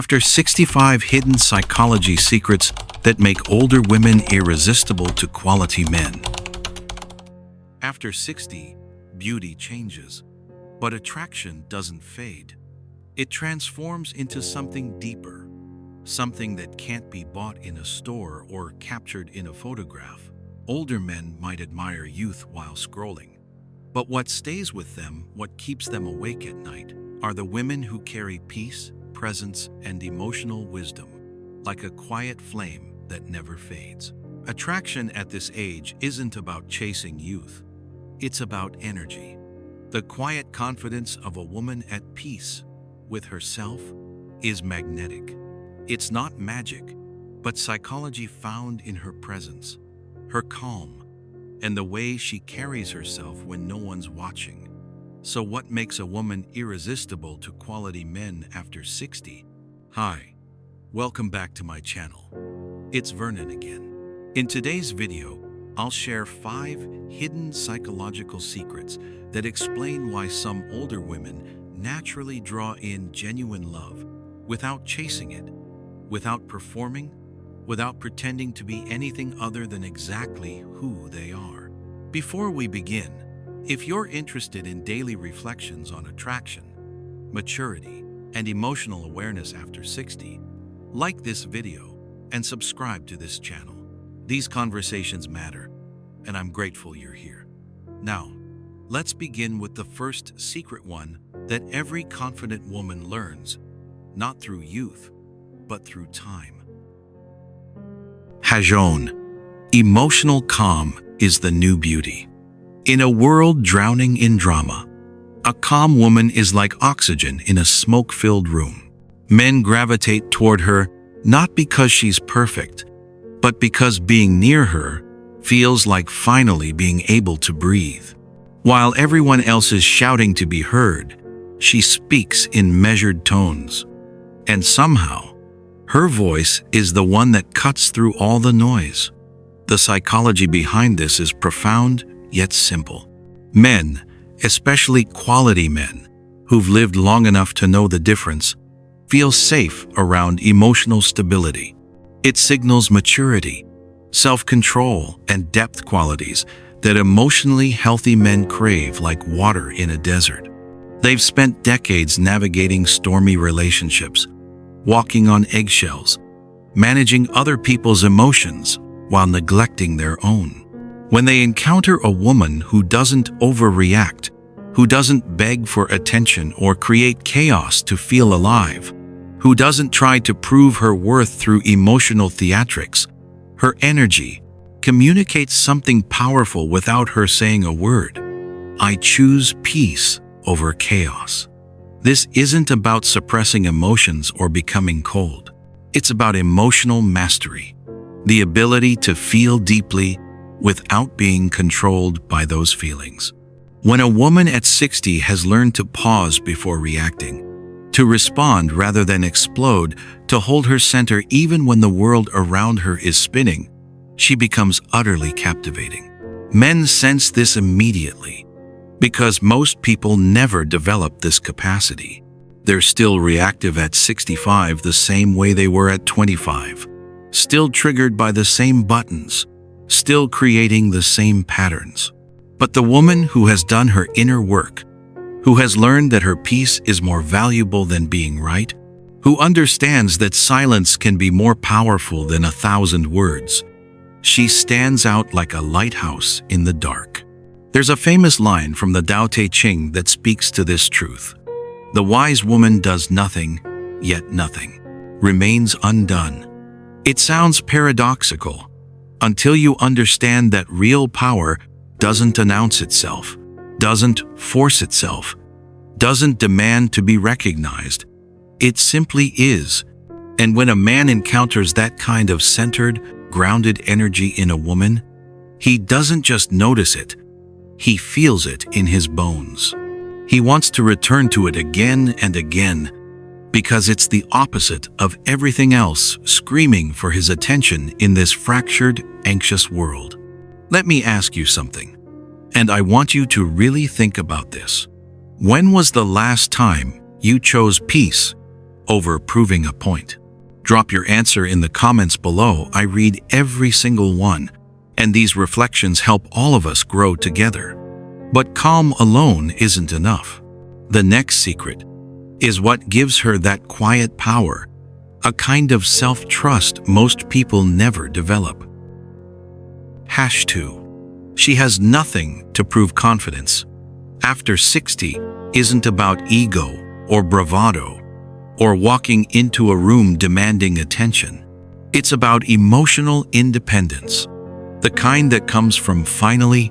After 65 hidden psychology secrets that make older women irresistible to quality men. After 60, beauty changes, but attraction doesn't fade. It transforms into something deeper, something that can't be bought in a store or captured in a photograph. Older men might admire youth while scrolling, but what stays with them, what keeps them awake at night, are the women who carry peace, presence, and emotional wisdom, like a quiet flame that never fades. Attraction at this age isn't about chasing youth. It's about energy. The quiet confidence of a woman at peace with herself is magnetic. It's not magic, but psychology found in her presence, her calm, and the way she carries herself when no one's watching. So what makes a woman irresistible to quality men after 60? Hi, welcome back to my channel. It's Vernon again. In today's video, I'll share 5 hidden psychological secrets that explain why some older women naturally draw in genuine love without chasing it, without performing, without pretending to be anything other than exactly who they are. Before we begin, if you're interested in daily reflections on attraction, maturity, and emotional awareness after 60, like this video and subscribe to this channel. These conversations matter, and I'm grateful you're here. Now, let's begin with the first secret one that every confident woman learns, not through youth, but through time. Hajon, emotional calm is the new beauty. In a world drowning in drama, a calm woman is like oxygen in a smoke-filled room. Men gravitate toward her not because she's perfect, but because being near her feels like finally being able to breathe. While everyone else is shouting to be heard, she speaks in measured tones. And somehow, her voice is the one that cuts through all the noise. The psychology behind this is profound yet simple. Men, especially quality men, who've lived long enough to know the difference, feel safe around emotional stability. It signals maturity, self-control, and depth qualities that emotionally healthy men crave like water in a desert. They've spent decades navigating stormy relationships, walking on eggshells, managing other people's emotions while neglecting their own. When they encounter a woman who doesn't overreact, who doesn't beg for attention or create chaos to feel alive, who doesn't try to prove her worth through emotional theatrics, her energy communicates something powerful without her saying a word. I choose peace over chaos. This isn't about suppressing emotions or becoming cold. It's about emotional mastery, the ability to feel deeply without being controlled by those feelings. When a woman at 60 has learned to pause before reacting, to respond rather than explode, to hold her center even when the world around her is spinning, she becomes utterly captivating. Men sense this immediately, because most people never develop this capacity. They're still reactive at 65 the same way they were at 25, still triggered by the same buttons, still creating the same patterns. But the woman who has done her inner work, who has learned that her peace is more valuable than being right, who understands that silence can be more powerful than 1,000 words, she stands out like a lighthouse in the dark. There's a famous line from the Tao Te Ching that speaks to this truth. The wise woman does nothing, yet nothing remains undone. It sounds paradoxical until you understand that real power doesn't announce itself, doesn't force itself, doesn't demand to be recognized. It simply is. And when a man encounters that kind of centered, grounded energy in a woman, he doesn't just notice it, he feels it in his bones. He wants to return to it again and again, because it's the opposite of everything else screaming for his attention in this fractured, anxious world. Let me ask you something, and I want you to really think about this. When was the last time you chose peace over proving a point? Drop your answer in the comments below. I read every single one, and these reflections help all of us grow together. But calm alone isn't enough. The next secret is what gives her that quiet power, a kind of self-trust most people never develop. #2. She has nothing to prove confidence. After 60 isn't about ego or bravado or walking into a room demanding attention. It's about emotional independence, the kind that comes from finally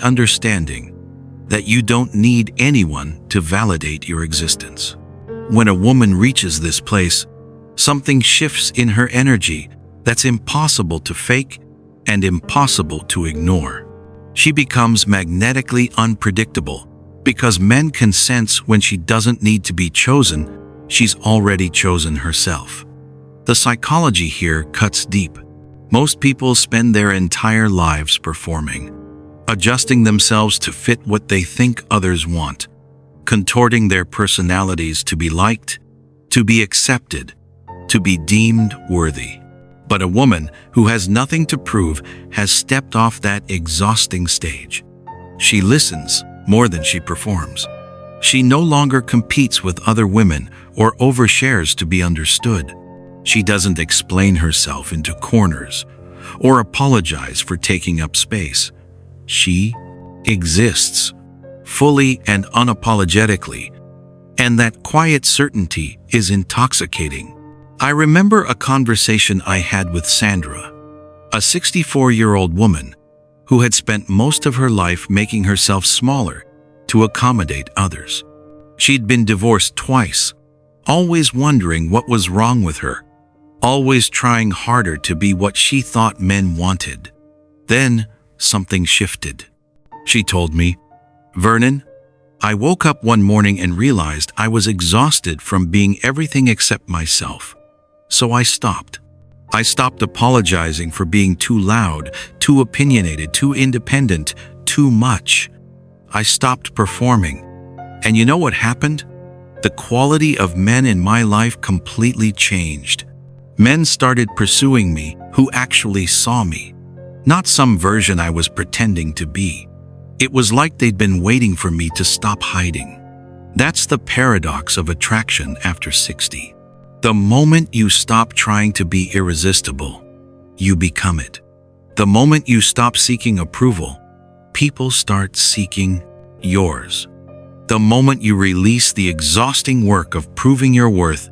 understanding that you don't need anyone to validate your existence. When a woman reaches this place, something shifts in her energy that's impossible to fake and impossible to ignore. She becomes magnetically unpredictable because men can sense when she doesn't need to be chosen, she's already chosen herself. The psychology here cuts deep. Most people spend their entire lives performing, adjusting themselves to fit what they think others want, contorting their personalities to be liked, to be accepted, to be deemed worthy. But a woman who has nothing to prove has stepped off that exhausting stage. She listens more than she performs. She no longer competes with other women or overshares to be understood. She doesn't explain herself into corners or apologize for taking up space. She exists fully and unapologetically, and that quiet certainty is intoxicating. I remember a conversation I had with Sandra, a 64-year-old woman who had spent most of her life making herself smaller to accommodate others. She'd been divorced twice, always wondering what was wrong with her, always trying harder to be what she thought men wanted. Then something shifted. She told me, "Vernon, I woke up one morning and realized I was exhausted from being everything except myself. So I stopped. I stopped apologizing for being too loud, too opinionated, too independent, too much. I stopped performing. And you know what happened? The quality of men in my life completely changed. Men started pursuing me who actually saw me, not some version I was pretending to be. It was like they'd been waiting for me to stop hiding." That's the paradox of attraction after 60. The moment you stop trying to be irresistible, you become it. The moment you stop seeking approval, people start seeking yours. The moment you release the exhausting work of proving your worth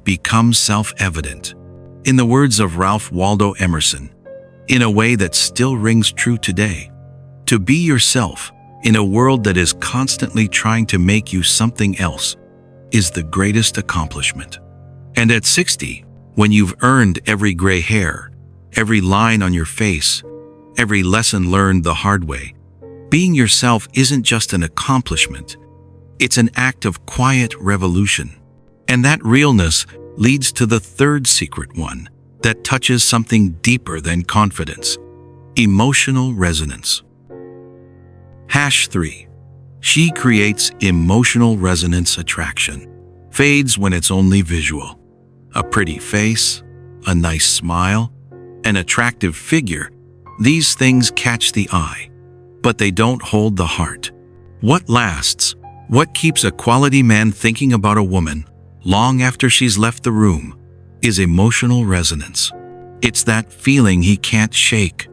becomes self-evident. In the words of Ralph Waldo Emerson, in a way that still rings true today, to be yourself in a world that is constantly trying to make you something else is the greatest accomplishment. And at 60, when you've earned every gray hair, every line on your face, every lesson learned the hard way, being yourself isn't just an accomplishment, it's an act of quiet revolution. And that realness leads to the third secret one that touches something deeper than confidence: emotional resonance. #3. She creates emotional resonance attraction. Fades when it's only visual. A pretty face, a nice smile, an attractive figure, these things catch the eye, but they don't hold the heart. What lasts, what keeps a quality man thinking about a woman long after she's left the room, is emotional resonance. It's that feeling he can't shake,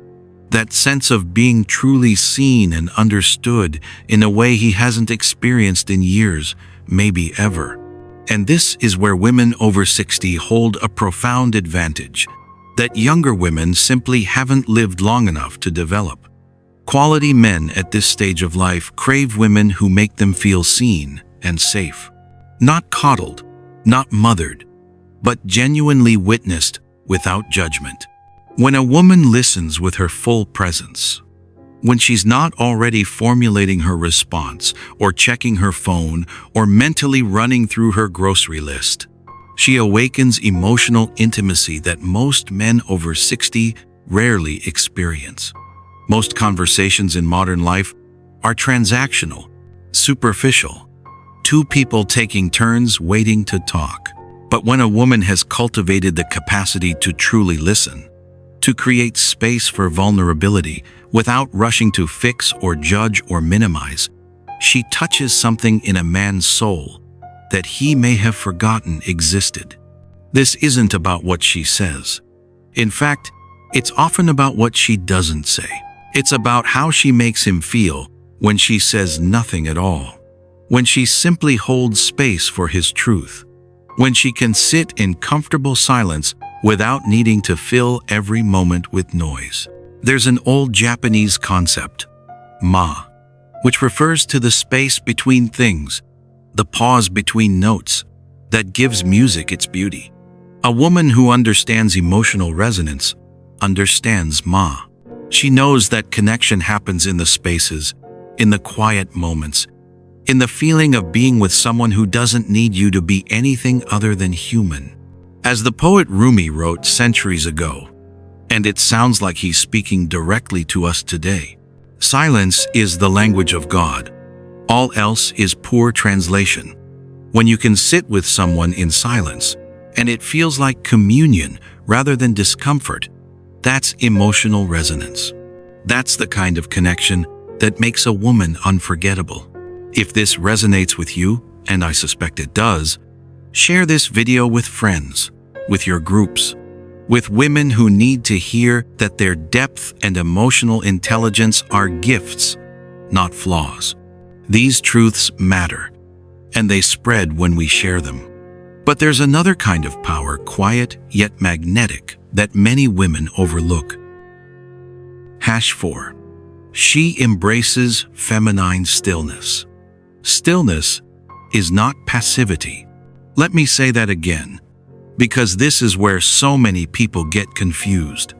that sense of being truly seen and understood in a way he hasn't experienced in years, maybe ever. And this is where women over 60 hold a profound advantage that younger women simply haven't lived long enough to develop. Quality men at this stage of life crave women who make them feel seen and safe. Not coddled, not mothered, but genuinely witnessed without judgment. When a woman listens with her full presence, when she's not already formulating her response or checking her phone or mentally running through her grocery list, she awakens emotional intimacy that most men over 60 rarely experience. Most conversations in modern life are transactional, superficial, two people taking turns waiting to talk. But when a woman has cultivated the capacity to truly listen, to create space for vulnerability without rushing to fix or judge or minimize, she touches something in a man's soul that he may have forgotten existed. This isn't about what she says. In fact, it's often about what she doesn't say. It's about how she makes him feel when she says nothing at all, when she simply holds space for his truth, when she can sit in comfortable silence without needing to fill every moment with noise. There's an old Japanese concept, ma, which refers to the space between things, the pause between notes, that gives music its beauty. A woman who understands emotional resonance understands ma. She knows that connection happens in the spaces, in the quiet moments, in the feeling of being with someone who doesn't need you to be anything other than human. As the poet Rumi wrote centuries ago, and it sounds like he's speaking directly to us today, silence is the language of God. All else is poor translation. When you can sit with someone in silence, and it feels like communion rather than discomfort, that's emotional resonance. That's the kind of connection that makes a woman unforgettable. If this resonates with you, and I suspect it does, share this video with friends, with your groups, with women who need to hear that their depth and emotional intelligence are gifts, not flaws. These truths matter, and they spread when we share them. But there's another kind of power, quiet yet magnetic, that many women overlook. #4. She embraces feminine stillness. Stillness is not passivity. Let me say that again, because this is where so many people get confused.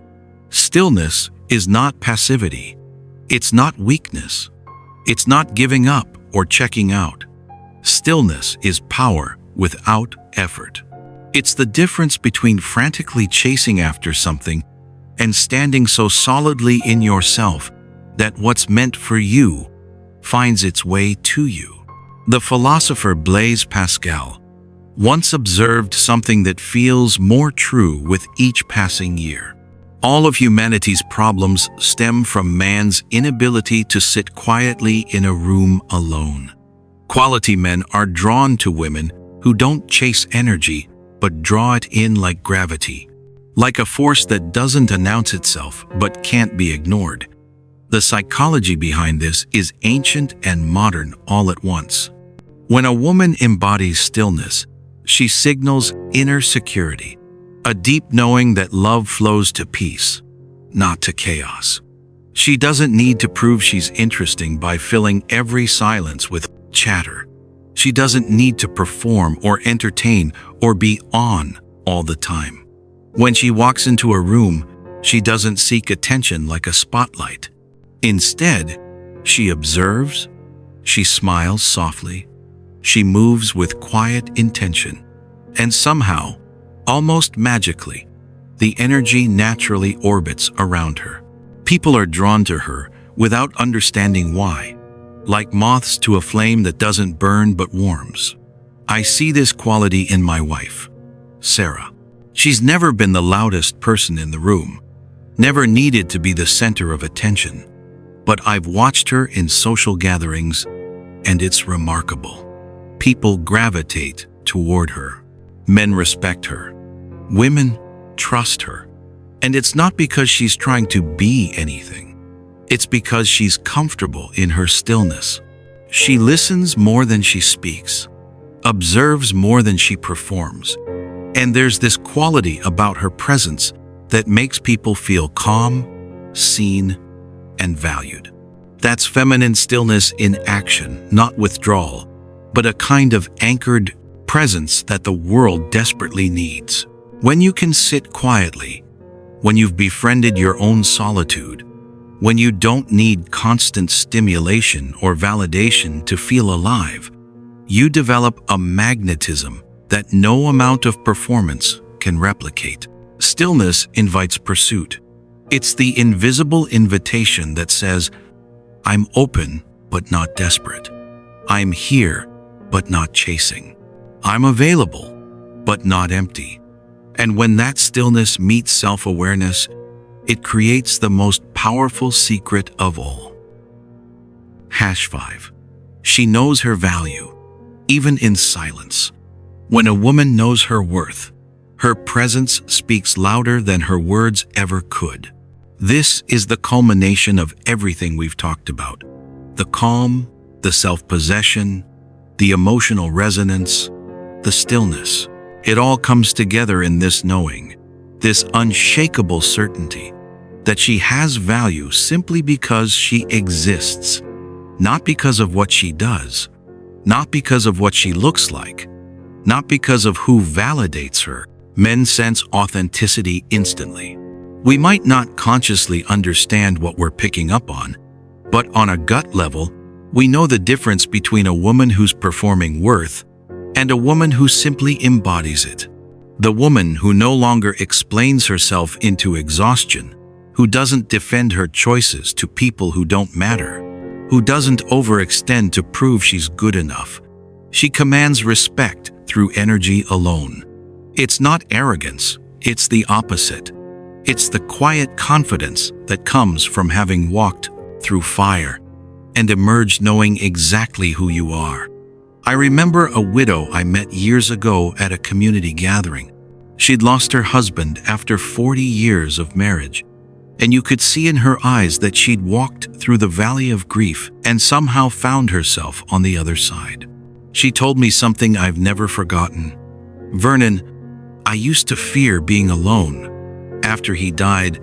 Stillness is not passivity. It's not weakness. It's not giving up or checking out. Stillness is power without effort. It's the difference between frantically chasing after something and standing so solidly in yourself that what's meant for you finds its way to you. The philosopher Blaise Pascal once observed something that feels more true with each passing year. All of humanity's problems stem from man's inability to sit quietly in a room alone. Quality men are drawn to women who don't chase energy, but draw it in like gravity, like a force that doesn't announce itself but can't be ignored. The psychology behind this is ancient and modern all at once. When a woman embodies stillness, she signals inner security, a deep knowing that love flows to peace, not to chaos. She doesn't need to prove she's interesting by filling every silence with chatter. She doesn't need to perform or entertain or be on all the time. When she walks into a room, she doesn't seek attention like a spotlight. Instead, she observes, she smiles softly, she moves with quiet intention, and somehow, almost magically, the energy naturally orbits around her. People are drawn to her without understanding why, like moths to a flame that doesn't burn but warms. I see this quality in my wife, Sarah. She's never been the loudest person in the room, never needed to be the center of attention, but I've watched her in social gatherings, and it's remarkable. People gravitate toward her. Men respect her. Women trust her. And it's not because she's trying to be anything. It's because she's comfortable in her stillness. She listens more than she speaks, observes more than she performs, and there's this quality about her presence that makes people feel calm, seen, and valued. That's feminine stillness in action, not withdrawal, but a kind of anchored presence that the world desperately needs. When you can sit quietly, when you've befriended your own solitude, when you don't need constant stimulation or validation to feel alive, you develop a magnetism that no amount of performance can replicate. Stillness invites pursuit. It's the invisible invitation that says, I'm open but not desperate. I'm here but not chasing. I'm available, but not empty. And when that stillness meets self-awareness, it creates the most powerful secret of all. #5. She knows her value, even in silence. When a woman knows her worth, her presence speaks louder than her words ever could. This is the culmination of everything we've talked about. The calm, the self-possession, the emotional resonance, the stillness. It all comes together in this knowing, this unshakable certainty that she has value simply because she exists, not because of what she does, not because of what she looks like, not because of who validates her. Men sense authenticity instantly. We might not consciously understand what we're picking up on, but on a gut level, we know the difference between a woman who's performing worth and a woman who simply embodies it. The woman who no longer explains herself into exhaustion, who doesn't defend her choices to people who don't matter, who doesn't overextend to prove she's good enough. She commands respect through energy alone. It's not arrogance, it's the opposite. It's the quiet confidence that comes from having walked through fire and emerged knowing exactly who you are. I remember a widow I met years ago at a community gathering. She'd lost her husband after 40 years of marriage, and you could see in her eyes that she'd walked through the valley of grief and somehow found herself on the other side. She told me something I've never forgotten. "Vernon, I used to fear being alone. After he died,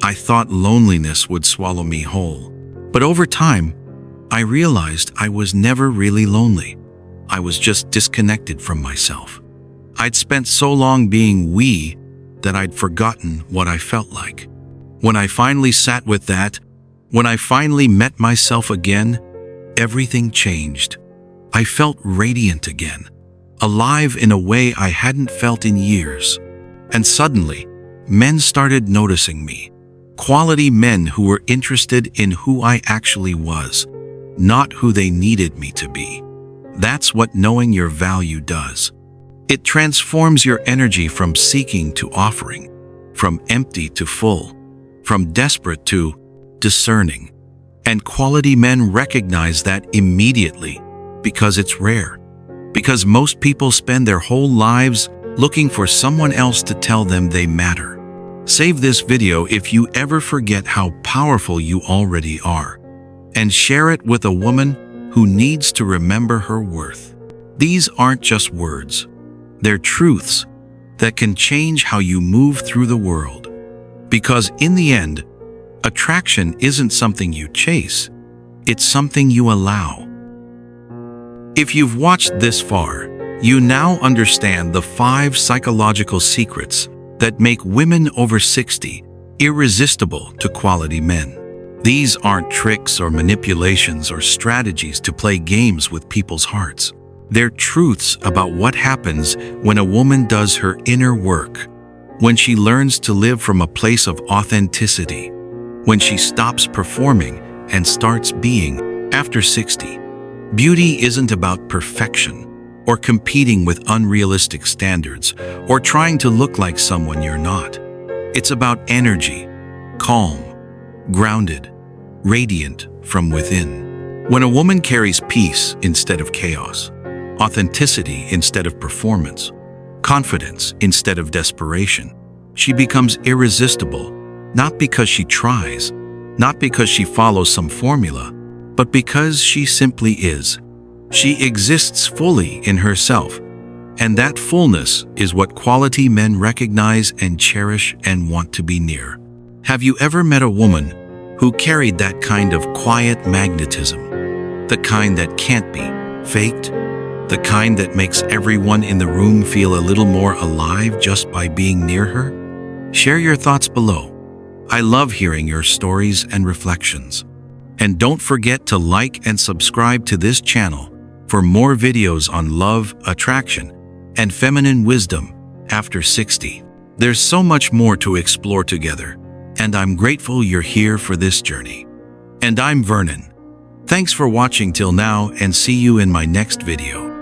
I thought loneliness would swallow me whole. But over time, I realized I was never really lonely. I was just disconnected from myself. I'd spent so long being we that I'd forgotten what I felt like. When I finally sat with that, when I finally met myself again, everything changed. I felt radiant again, alive in a way I hadn't felt in years. And suddenly, men started noticing me. Quality men who were interested in who I actually was, not who they needed me to be. That's what knowing your value does. It transforms your energy from seeking to offering, from empty to full, from desperate to discerning. And quality men recognize that immediately because it's rare. Because most people spend their whole lives looking for someone else to tell them they matter. Save this video if you ever forget how powerful you already are, and share it with a woman who needs to remember her worth. These aren't just words. They're truths that can change how you move through the world. Because in the end, attraction isn't something you chase, it's something you allow. If you've watched this far, you now understand the 5 psychological secrets that make women over 60 irresistible to quality men. These aren't tricks or manipulations or strategies to play games with people's hearts. They're truths about what happens when a woman does her inner work, when she learns to live from a place of authenticity, when she stops performing and starts being. After 60, beauty isn't about perfection or competing with unrealistic standards or trying to look like someone you're not. It's about energy, calm, grounded, radiant from within. When a woman carries peace instead of chaos, authenticity instead of performance, confidence instead of desperation, she becomes irresistible, not because she tries, not because she follows some formula, but because she simply is. She exists fully in herself, and that fullness is what quality men recognize and cherish and want to be near. Have you ever met a woman who carried that kind of quiet magnetism? The kind that can't be faked? The kind that makes everyone in the room feel a little more alive just by being near her? Share your thoughts below. I love hearing your stories and reflections. And don't forget to like and subscribe to this channel for more videos on love, attraction, and feminine wisdom after 60. There's so much more to explore together, and I'm grateful you're here for this journey. And I'm Vernon. Thanks for watching till now, and see you in my next video.